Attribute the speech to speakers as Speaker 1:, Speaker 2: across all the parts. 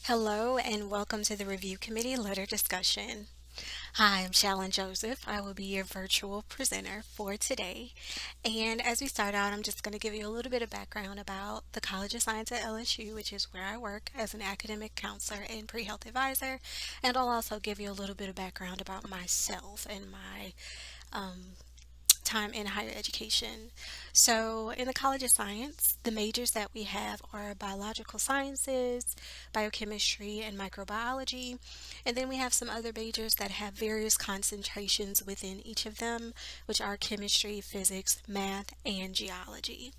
Speaker 1: Hello and welcome to the Review Committee Letter Discussion. Hi, I'm Shalyn Joseph. I will be your virtual presenter for today. And as we start out, I'm just going to give you a little bit of background about the College of Science at LSU, which is where I work as an academic counselor and PreHealth Advisor. And I'll also give you a little bit of background about myself and my time in higher education. So, in the College of Science, the majors that we have are biological sciences, biochemistry, and microbiology. And then we have some other majors that have various concentrations within each of them, which are chemistry, physics, math, and geology.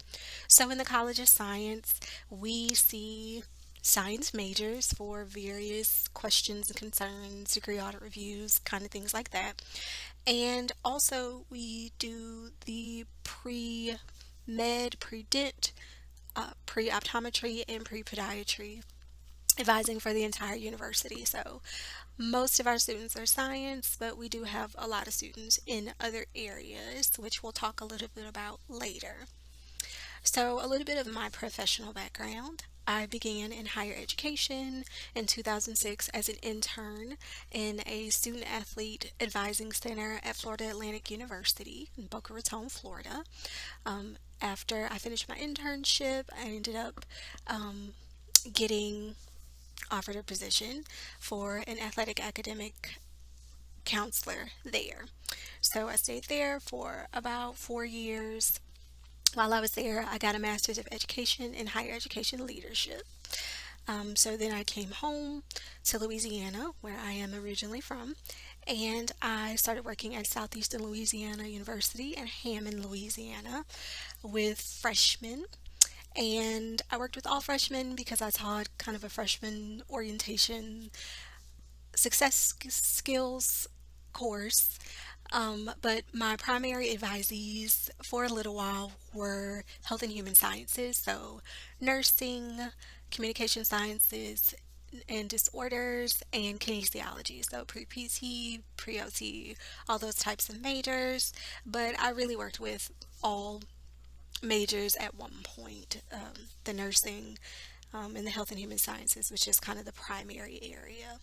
Speaker 1: So, in the College of Science, we see science majors for various questions and concerns, degree audit reviews, kind of things like that. And also, we do the pre-med, pre-dent, pre-optometry, and pre-podiatry advising for the entire university. So, most of our students are science, but we do have a lot of students in other areas, which we'll talk a little bit about later. So, a little bit of my professional background. I began in higher education in 2006 as an intern in a student athlete advising center at Florida Atlantic University in Boca Raton, Florida. After I finished my internship, I ended up getting offered a position for an athletic academic counselor there. So I stayed there for about 4 years. While I was there, I got a master's of education in higher education leadership. So then I came home to Louisiana, where I am originally from, and I started working at Southeastern Louisiana University in Hammond, Louisiana, with freshmen. And I worked with all freshmen because I taught kind of a freshman orientation success skills course. But my primary advisees for a little while were health and human sciences, so nursing, communication sciences and disorders, and kinesiology, so pre-PT, pre-OT, all those types of majors. But I really worked with all majors at one point. The nursing and the health and human sciences, which is kind of the primary area.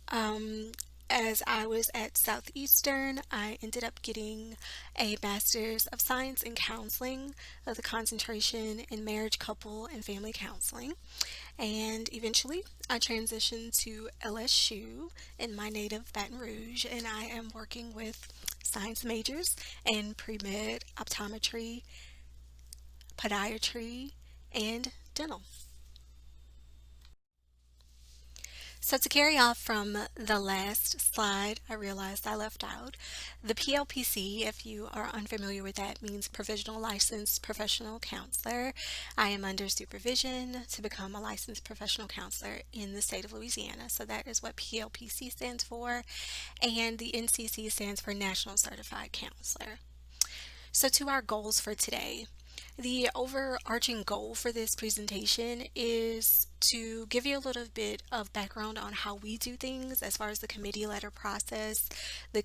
Speaker 1: Um, as I was at Southeastern, I ended up getting a Master's of Science in Counseling with a concentration in marriage, couple, and family counseling. And eventually, I transitioned to LSU in my native Baton Rouge, and I am working with science majors in pre-med, optometry, podiatry, and dental. So to carry off from the last slide, I realized I left out the POPC. If you are unfamiliar with that, means Provisional Licensed Professional Counselor. I am under supervision to become a licensed professional counselor in the state of Louisiana. So that is what POPC stands for, and the NCC stands for National Certified Counselor. So to our goals for today. The overarching goal for this presentation is to give you a little bit of background on how we do things as far as the committee letter process, the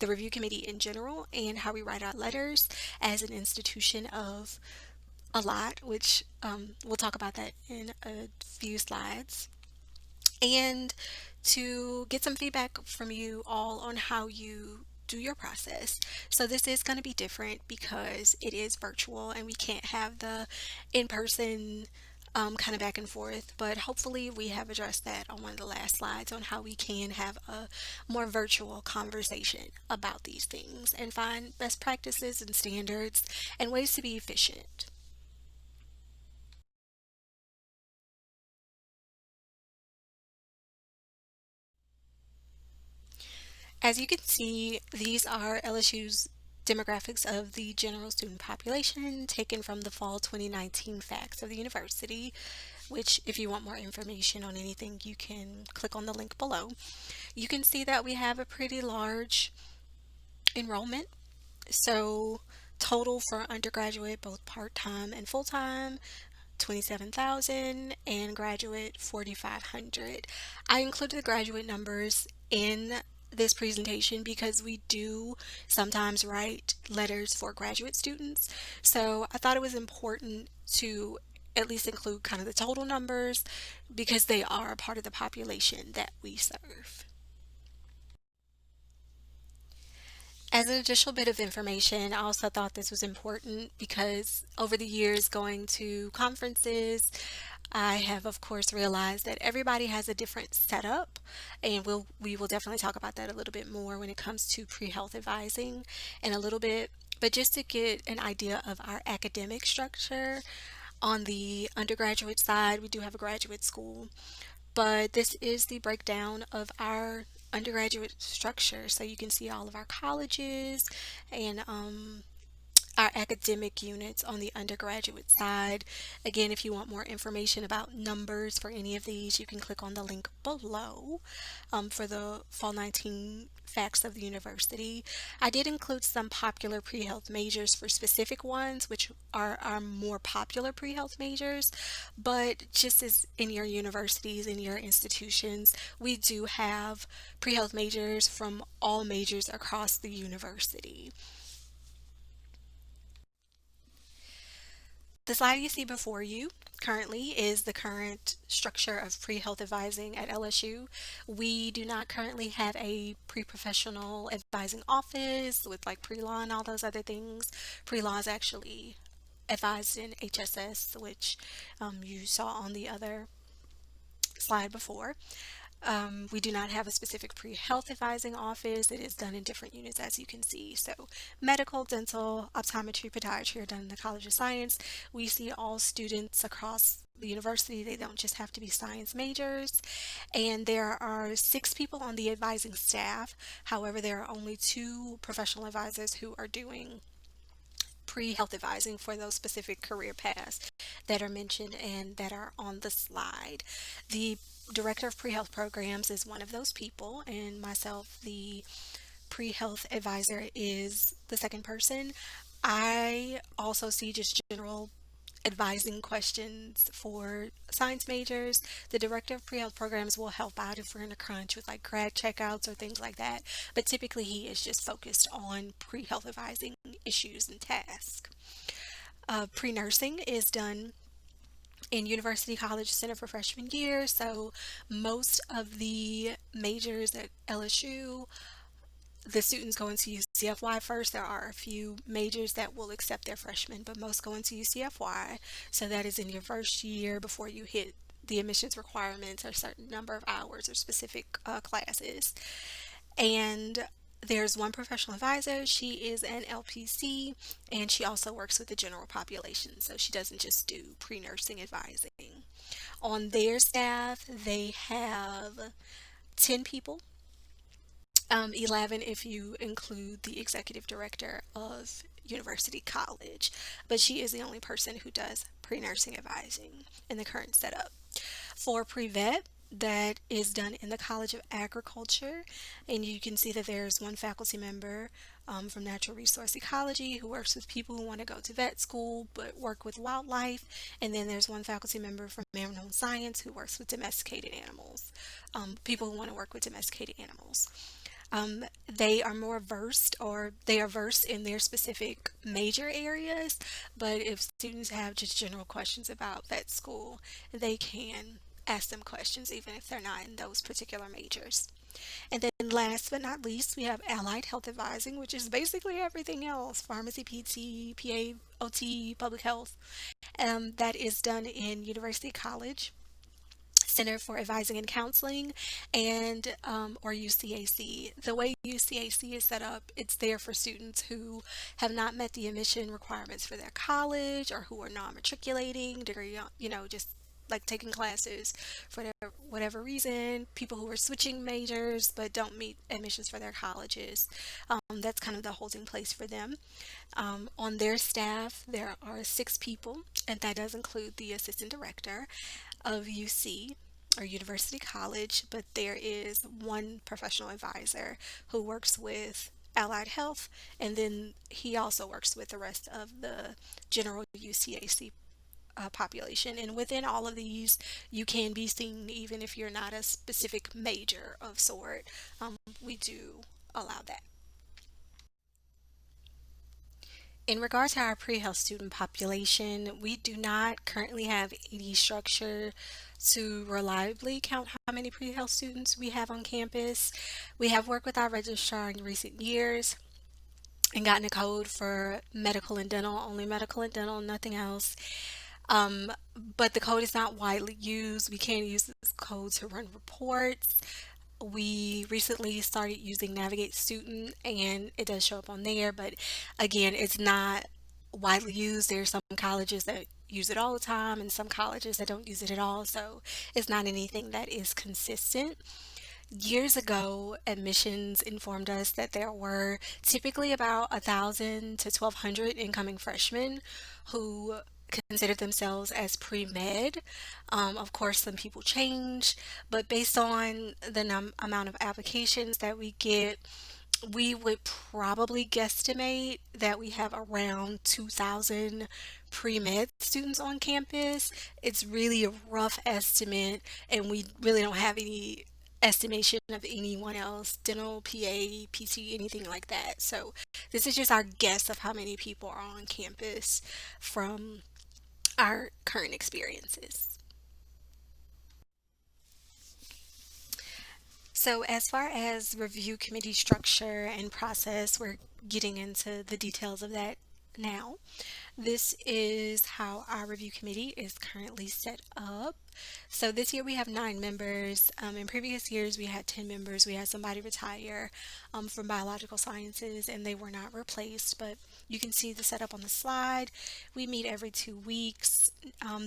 Speaker 1: review committee in general, and how we write our letters as an institution of a lot, which we'll talk about that in a few slides. And to get some feedback from you all on how you do your process. So this is going to be different because it is virtual and we can't have the in-person kind of back and forth, but hopefully we have addressed that on one of the last slides on how we can have a more virtual conversation about these things and find best practices and standards and ways to be efficient. As you can see, these are LSU's demographics of the general student population taken from the fall 2019 facts of the university, which if you want more information on anything, you can click on the link below. You can see that we have a pretty large enrollment. So total for undergraduate, both part-time and full-time, 27,000, and graduate 4,500. I included the graduate numbers in this presentation because we do sometimes write letters for graduate students. So I thought it was important to at least include kind of the total numbers because they are a part of the population that we serve. As an additional bit of information, I also thought this was important because over the years going to conferences, I have of course realized that everybody has a different setup, and we will definitely talk about that a little bit more when it comes to pre-health advising in a little bit. But just to get an idea of our academic structure, on the undergraduate side, we do have a graduate school, but this is the breakdown of our undergraduate structure. So you can see all of our colleges and our academic units on the undergraduate side. Again, if you want more information about numbers for any of these, you can click on the link below for the Fall 19 facts of the university. I did include some popular pre-health majors for specific ones, which are our more popular pre-health majors, but just as in your universities, in your institutions, we do have pre-health majors from all majors across the university. The slide you see before you currently is the current structure of pre-health advising at LSU. We do not currently have a pre-professional advising office with like pre-law and all those other things. Pre-law is actually advised in HSS, which you saw on the other slide before. We do not have a specific pre-health advising office. It is done in different units, as you can see. So medical, dental, optometry, podiatry are done in the College of Science. We see all students across the university. They don't just have to be science majors. And there are 6 people on the advising staff. However, there are only 2 professional advisors who are doing pre-health advising for those specific career paths that are mentioned and that are on the slide. The director of pre-health programs is one of those people, and myself, the pre-health advisor, is the second person. I also see just general advising questions for science majors. The director of pre-health programs will help out if we're in a crunch with like grad checkouts or things like that, but typically he is just focused on pre-health advising issues and tasks. Pre-nursing is done in University College Center for freshman year, so most of the majors at LSU, the students go into UCFY first. There are a few majors that will accept their freshmen, but most go into UCFY. So that is in your first year before you hit the admissions requirements or a certain number of hours or specific classes. And there's one professional advisor. She is an LPC, and she also works with the general population. So she doesn't just do pre-nursing advising. On their staff, they have 10 people, 11 if you include the executive director of University College, but she is the only person who does pre-nursing advising in the current setup. For pre-vet, that is done in the College of Agriculture, and you can see that there's one faculty member from natural resource ecology who works with people who want to go to vet school but work with wildlife, and then there's one faculty member from animal science who works with domesticated animals, people who want to work with domesticated animals. They are more versed, or they are versed in their specific major areas, but if students have just general questions about vet school, they can ask them questions even if they're not in those particular majors. And then last but not least, we have allied health advising, which is basically everything else: pharmacy, PT, PA, OT, public health. That is done in University College Center for Advising and Counseling, and or UCAC. The way UCAC is set up, it's there for students who have not met the admission requirements for their college or who are non-matriculating degree, just like taking classes for whatever reason, people who are switching majors but don't meet admissions for their colleges. That's kind of the holding place for them. On their staff, there are 6 people, and that does include the assistant director of UC or University College, but there is one professional advisor who works with allied health, and then he also works with the rest of the general UCAC population. And within all of these, you can be seen even if you're not a specific major of sort. We do allow that. In regard to our pre-health student population, we do not currently have any structure to reliably count how many pre-health students we have on campus. We have worked with our registrar in recent years and gotten a code for medical and dental, only medical and dental, nothing else. Um, but the code is not widely used. We can't use this code to run reports. We recently started using Navigate Student and it does show up on there, but again, it's not widely used. There's some colleges that use it all the time and some colleges that don't use it at all, so it's not anything that is consistent. Years ago, admissions informed us that there were typically about 1,000 to 1,200 incoming freshmen who considered themselves as pre-med. Of course, some people change, but based on the amount of applications that we get, we would probably guesstimate that we have around 2,000 pre-med students on campus. It's really a rough estimate, and we really don't have any estimation of anyone else, dental, PA, PT, anything like that. So this is just our guess of how many people are on campus from our current experiences. So, as far as review committee structure and process, we're getting into the details of that now. This is how our review committee is currently set up. So this year we have 9 members. In previous years we had 10 members. We had somebody retire from biological sciences and they were not replaced, but you can see the setup on the slide. We meet every 2 weeks.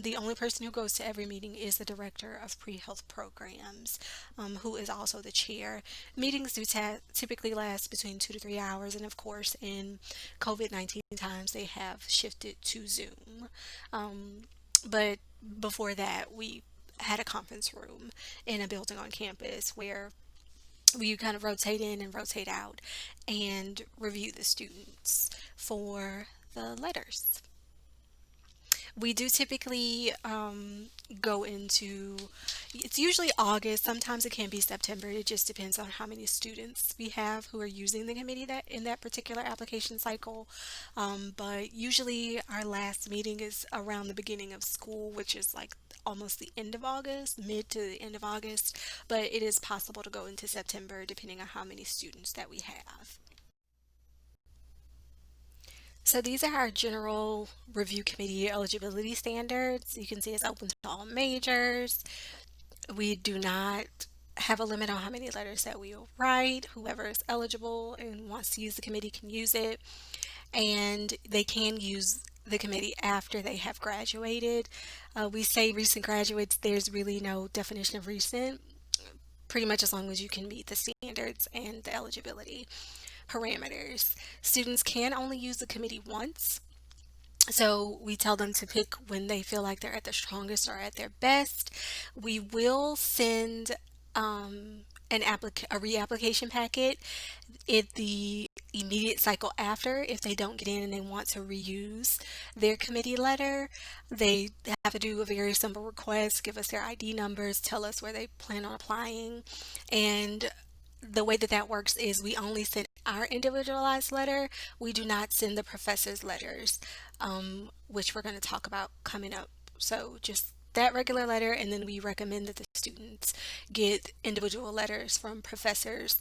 Speaker 1: The only person who goes to every meeting is the director of pre-health programs, who is also the chair. Meetings do typically last between 2 to 3 hours, and of course in COVID-19 times they have shifted to Zoom. But before that, we had a conference room in a building on campus where we kind of rotate in and rotate out and review the students for the letters. We do typically go into, it's usually August, sometimes it can be September. It just depends on how many students we have who are using the committee that in that particular application cycle. But usually our last meeting is around the beginning of school, which is like almost the end of August, mid to the end of August, but it is possible to go into September depending on how many students that we have. So these are our general review committee eligibility standards. You can see it's open to all majors. We do not have a limit on how many letters that we will write. Whoever is eligible and wants to use the committee can use it, and they can use the committee after they have graduated. We say recent graduates, there's really no definition of recent, pretty much as long as you can meet the standards and the eligibility parameters. Students can only use the committee once. So we tell them to pick when they feel like they're at their strongest or at their best. We will send a reapplication packet in the immediate cycle after if they don't get in and they want to reuse their committee letter. They have to do a very simple request, give us their ID numbers, tell us where they plan on applying, and the way that that works is we only send our individualized letter. We do not send the professor's letters, which we're going to talk about coming up. So just that regular letter, and then we recommend that the students get individual letters from professors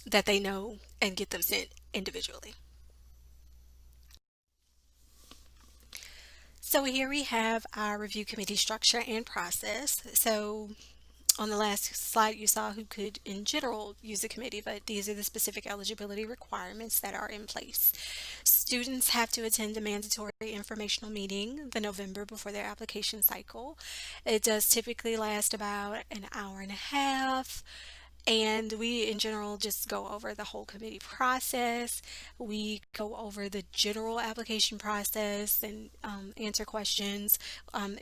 Speaker 1: that they know and get them sent individually. So here we have our review committee structure and process. So on the last slide you saw who could in general use the committee, but these are the specific eligibility requirements that are in place. Students have to attend a mandatory informational meeting the November before their application cycle. It does typically last about an hour and a half. And we, in general, just go over the whole committee process. We go over the general application process and answer questions.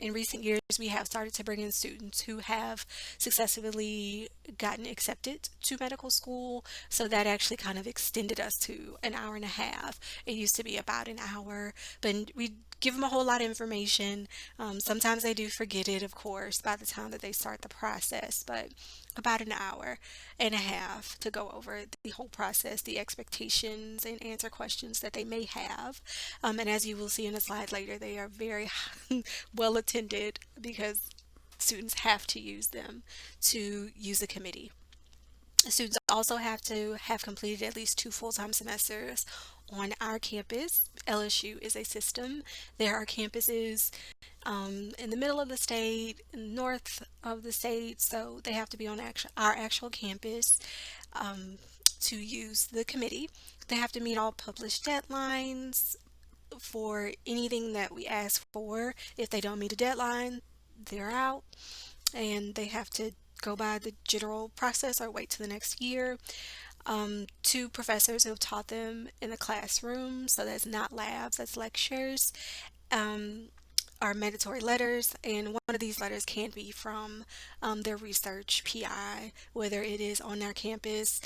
Speaker 1: In recent years, we have started to bring in students who have successfully gotten accepted to medical school. So that actually kind of extended us to an hour and a half. It used to be about an hour, but we give them a whole lot of information. Sometimes they do forget it, of course, by the time that they start the process, but about an hour and a half to go over the whole process, the expectations, and answer questions that they may have. And as you will see in a slide later, they are very well attended because students have to use them to use the committee. Students also have to have completed at least 2 full-time semesters on our campus. LSU is a system. There are campuses in the middle of the state, north of the state, so they have to be on our actual campus to use the committee. They have to meet all published deadlines for anything that we ask for. If they don't meet a deadline, they're out, and they have to go by the general process or wait to the next year. Two professors who have taught them in the classroom, so that's not labs, that's lectures, um, are mandatory letters, and one of these letters can be from their research PI, whether it is on our campus.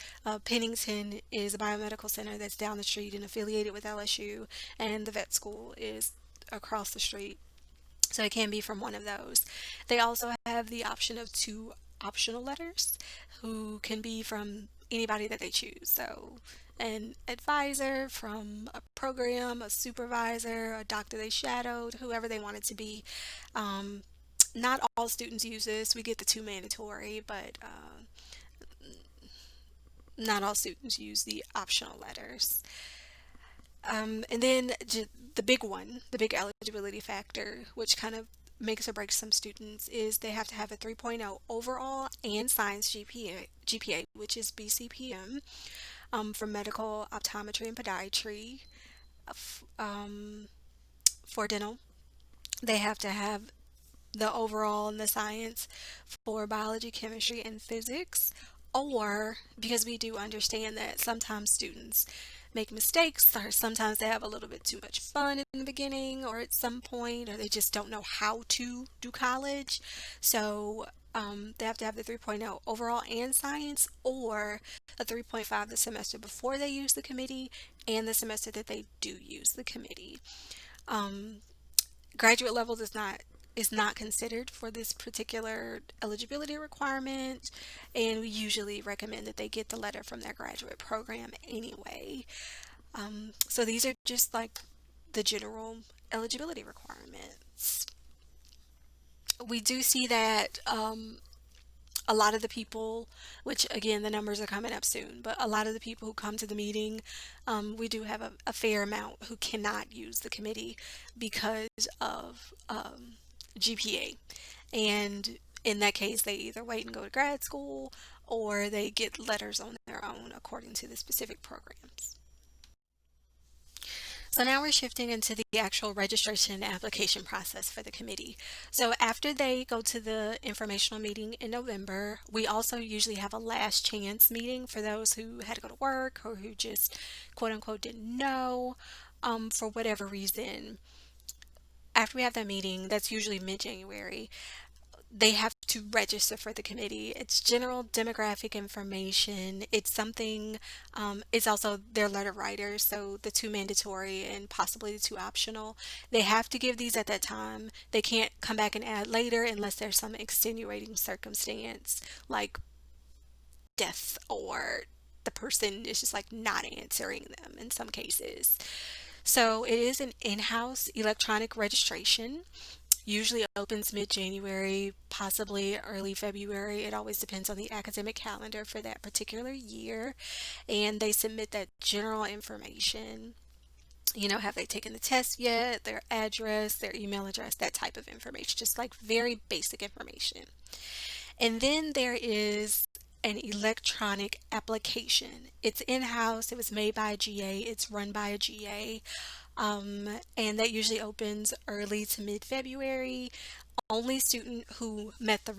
Speaker 1: Pennington is a biomedical center that's down the street and affiliated with LSU, and the vet school is across the street. So it can be from one of those. They also have the option of two optional letters who can be from anybody that they choose. So an advisor from a program, a supervisor, a doctor they shadowed, whoever they want it to be. Um, Not all students use this. We get the two mandatory, but not all students use the optional letters. And then the big one, the big eligibility factor, which kind of makes or breaks some students, is they have to have a 3.0 overall and science GPA, which is BCPM, for medical, optometry, and podiatry. Um, for dental, they have to have the overall and the science for biology, chemistry, and physics. Or because we do understand that sometimes students make mistakes, or sometimes they have a little bit too much fun in the beginning, or at some point, or they just don't know how to do college. So they have to have the 3.0 overall and science, or a 3.5 the semester before they use the committee and the semester that they do use the committee. Um, Graduate level is not considered for this particular eligibility requirement, and we usually recommend that they get the letter from their graduate program anyway. So these are just like the general eligibility requirements. We do see that a lot of the people, which again, the numbers are coming up soon, but a lot of the people who come to the meeting, we do have a fair amount who cannot use the committee because of GPA. And in that case, they either wait and go to grad school or they get letters on their own according to the specific programs. So now we're shifting into the actual registration and application process for the committee. So after they go to the informational meeting in November, we also usually have a last chance meeting for those who had to go to work or who just quote unquote didn't know for whatever reason. After we have that meeting, that's usually mid-January, they have to register for the committee. It's general demographic information. It's something, it's also their letter writers, so the two mandatory and possibly the two optional. They have to give these at that time. They can't come back and add later unless there's some extenuating circumstance like death or the person is just like not answering them in some cases. So it is an in-house electronic registration. Usually opens mid-January, possibly early February. It always depends on the academic calendar for that particular year. And they submit that general information. Have they taken the test yet? Their address, their email address, that type of information, just like very basic information. And then there is an electronic application. It's in-house. It was made by a GA. It's run by a GA. And that usually opens early to mid-February. Only students who met the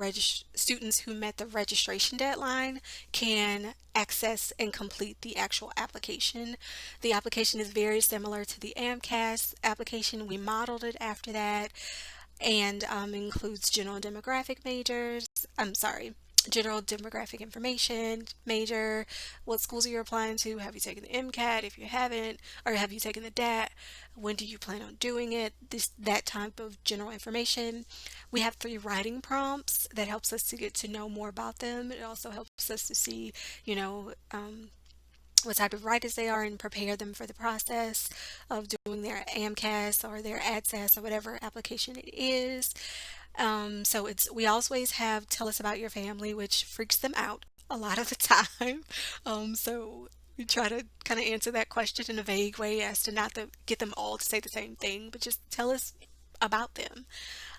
Speaker 1: registration deadline can access and complete the actual application. The application is very similar to the AMCAS application. We modeled it after that, and includes general and demographic majors. I'm sorry, general demographic information, major, what schools are you applying to, have you taken the MCAT if you haven't, or have you taken the DAT, when do you plan on doing it, that type of general information. We have three writing prompts that helps us to get to know more about them. It also helps us to see, you know, what type of writers they are and prepare them for the process of doing their AMCAS or their ADSAS or whatever application it is. So we always have tell us about your family, which freaks them out a lot of the time. So we try to kind of answer that question in a vague way as to not to get them all to say the same thing, but just tell us about them.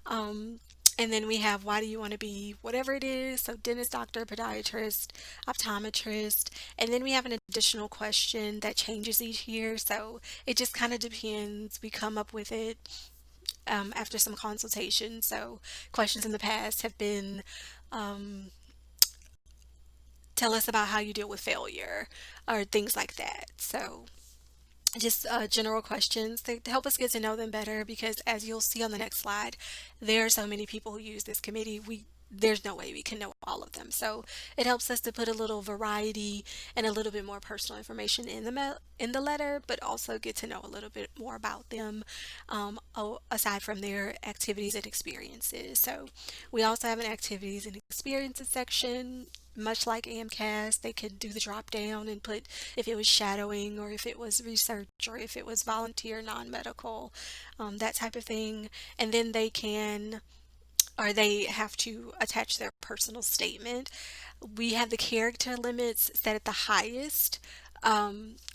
Speaker 1: Um, and then we have why do you want to be whatever it is? So dentist, doctor, podiatrist, optometrist. And then we have an additional question that changes each year. So it just kind of depends. We come up with it after some consultation. So questions in the past have been um, tell us about how you deal with failure or things like that. So just general questions to help us get to know them better because as you'll see on the next slide, there are so many people who use this committee. There's no way we can know all of them. So it helps us to put a little variety and a little bit more personal information in in the letter, but also get to know a little bit more about them aside from their activities and experiences. So we also have an activities and experiences section. Much like AMCAS, they could do the drop down and put if it was shadowing or if it was research or if it was volunteer non-medical, that type of thing. And then they have to attach their personal statement. We have the character limits set at the highest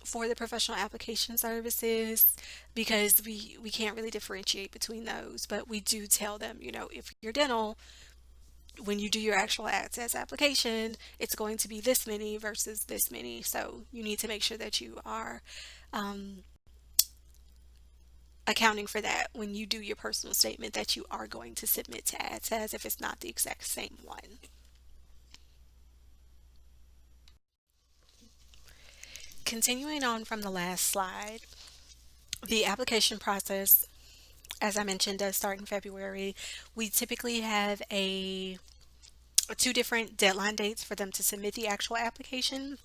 Speaker 1: for the professional application services because we can't really differentiate between those, but we do tell them, if you're dental, when you do your actual access application, it's going to be this many versus this many. So you need to make sure that you are um, accounting for that when you do your personal statement that you are going to submit to AdSense if it's not the exact same one. Continuing on from the last slide, the application process, as I mentioned, does start in February. We typically have a two different deadline dates for them to submit the actual application.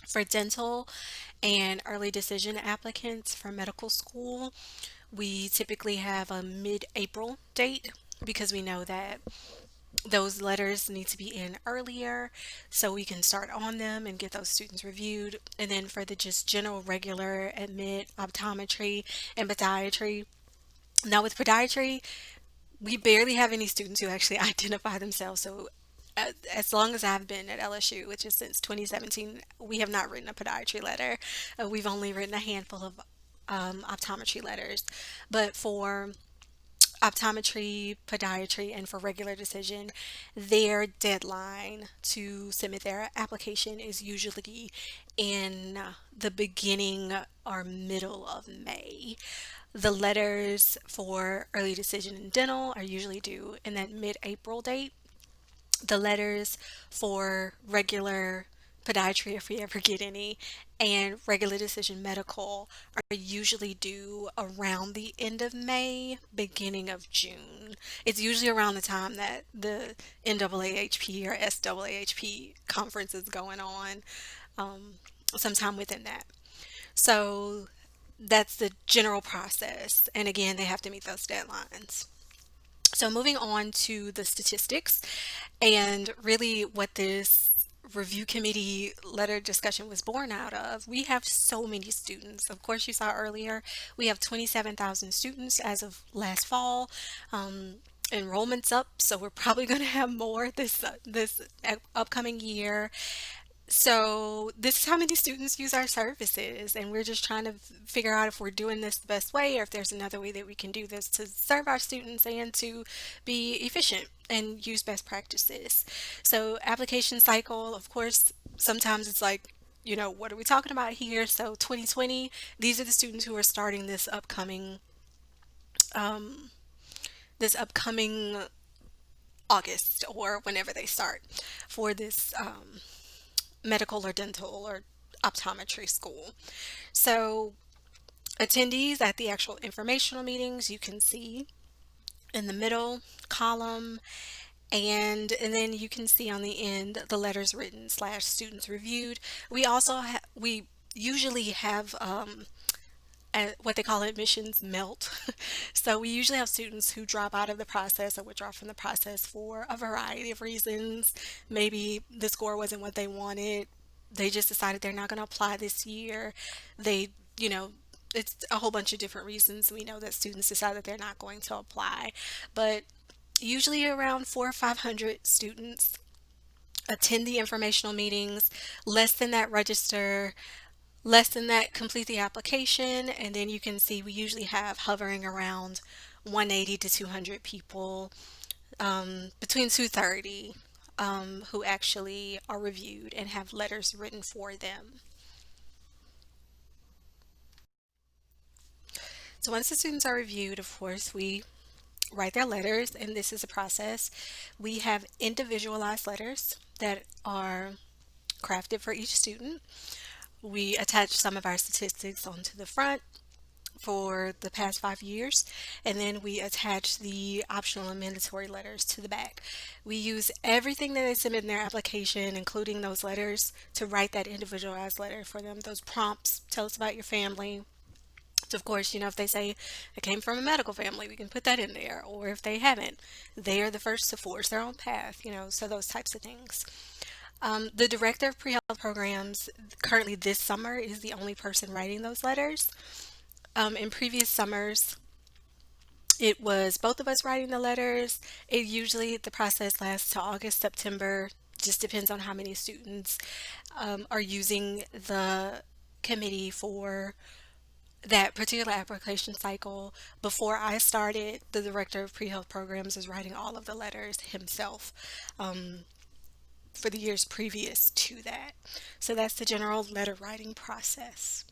Speaker 1: For dental and early decision applicants for medical school, we typically have a mid-April date because we know that those letters need to be in earlier so we can start on them and get those students reviewed. And then for the just general regular admit optometry and podiatry, now with podiatry, we barely have any students who actually identify themselves. So as long as I've been at LSU, which is since 2017, we have not written a podiatry letter. We've only written a handful of optometry letters. But for optometry, podiatry, and for regular decision, their deadline to submit their application is usually in the beginning or middle of May. The letters for early decision in dental are usually due in that mid-April date. The letters for regular podiatry, if we ever get any, and regular decision medical are usually due around the end of May, beginning of June. It's usually around the time that the NAAHP or SAAHP conference is going on, um, sometime within that. So that's the general process. And again, they have to meet those deadlines. So moving on to the statistics and really what this review committee letter discussion was born out of. We have so many students. Of course, you saw earlier, we have 27,000 students as of last fall. Enrollment's up, so we're probably going to have more this upcoming year. So this is how many students use our services, and we're just trying to figure out if we're doing this the best way or if there's another way that we can do this to serve our students and to be efficient and use best practices. So application cycle, of course, sometimes it's like, what are we talking about here? So 2020, these are the students who are starting um, this upcoming August or whenever they start for this medical or dental or optometry school. So attendees at the actual informational meetings, you can see in the middle column, And then you can see on the end the letters written slash students reviewed. We usually have what they call admissions melt. So we usually have students who drop out of the process or withdraw from the process for a variety of reasons. Maybe the score wasn't what they wanted. They just decided they're not going to apply this year. They, you know, it's a whole bunch of different reasons. We know that students decide that they're not going to apply. But usually around 400 or 500 students attend the informational meetings. Less than that register, less than that complete the application, and then you can see we usually have hovering around 180 to 200 people, between 230, who actually are reviewed and have letters written for them. So once the students are reviewed, of course, we write their letters, and this is a process. We have individualized letters that are crafted for each student. We attach some of our statistics onto the front for the past 5 years, and then we attach the optional and mandatory letters to the back. We use everything that they submit in their application, including those letters, to write that individualized letter for them. Those prompts: tell us about your family. So of course, if they say I came from a medical family, we can put that in there. Or if they haven't, they are the first to forge their own path, so those types of things. The director of pre-health programs currently this summer is the only person writing those letters. In previous summers, it was both of us writing the letters. The process lasts to August, September, just depends on how many students are using the committee for that particular application cycle. Before I started, the director of pre-health programs was writing all of the letters himself, for the years previous to that. So that's the general letter writing process.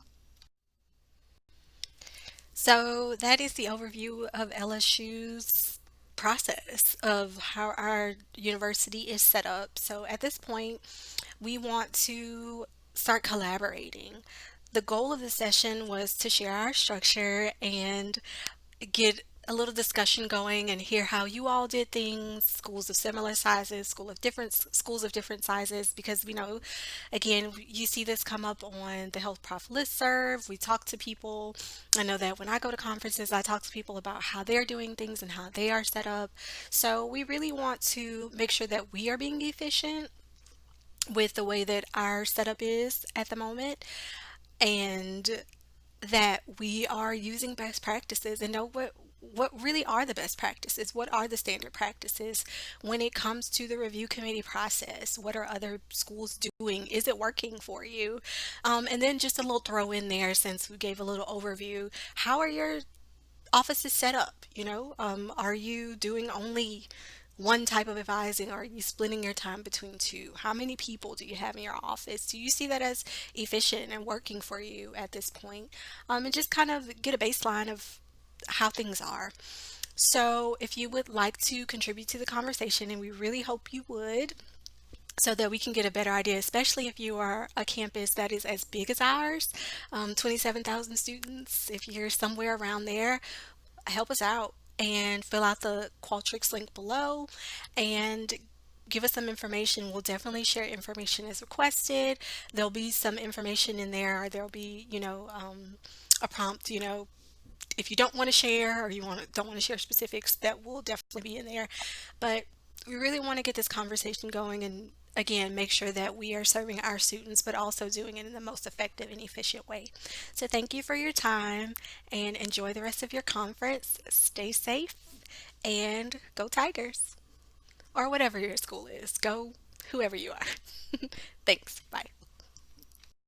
Speaker 1: So that is the overview of LSU's process of how our university is set up. So at this point, we want to start collaborating. The goal of the session was to share our structure and get a little discussion going and hear how you all did things, schools of similar sizes, schools of different sizes, because we know, again, you see this come up on the Health Prof listserv. We talk to people. I know that when I go to conferences, I talk to people about how they're doing things and how they are set up. So we really want to make sure that we are being efficient with the way that our setup is at the moment, and that we are using best practices and know what really are the best practices. What are the standard practices when it comes to the review committee process? What are other schools doing? Is it working for you? And then just a little throw in there, since we gave a little overview: how are your office is set up? Are you doing only one type of advising, or are you splitting your time between two? How many people do you have in your office? Do you see that as efficient and working for you at this point? And just kind of get a baseline of how things are. So if you would like to contribute to the conversation, and we really hope you would, so that we can get a better idea, especially if you are a campus that is as big as ours, 27,000 students. If you're somewhere around there, help us out and fill out the Qualtrics link below and give us some information. We'll definitely share information as requested. There'll be some information in there, or there'll be, a prompt, if you don't want to share, or don't want to share specifics, that will definitely be in there. But we really want to get this conversation going, and again, make sure that we are serving our students, but also doing it in the most effective and efficient way. So thank you for your time, and enjoy the rest of your conference. Stay safe, and go Tigers, or whatever your school is. Go whoever you are. Thanks. Bye.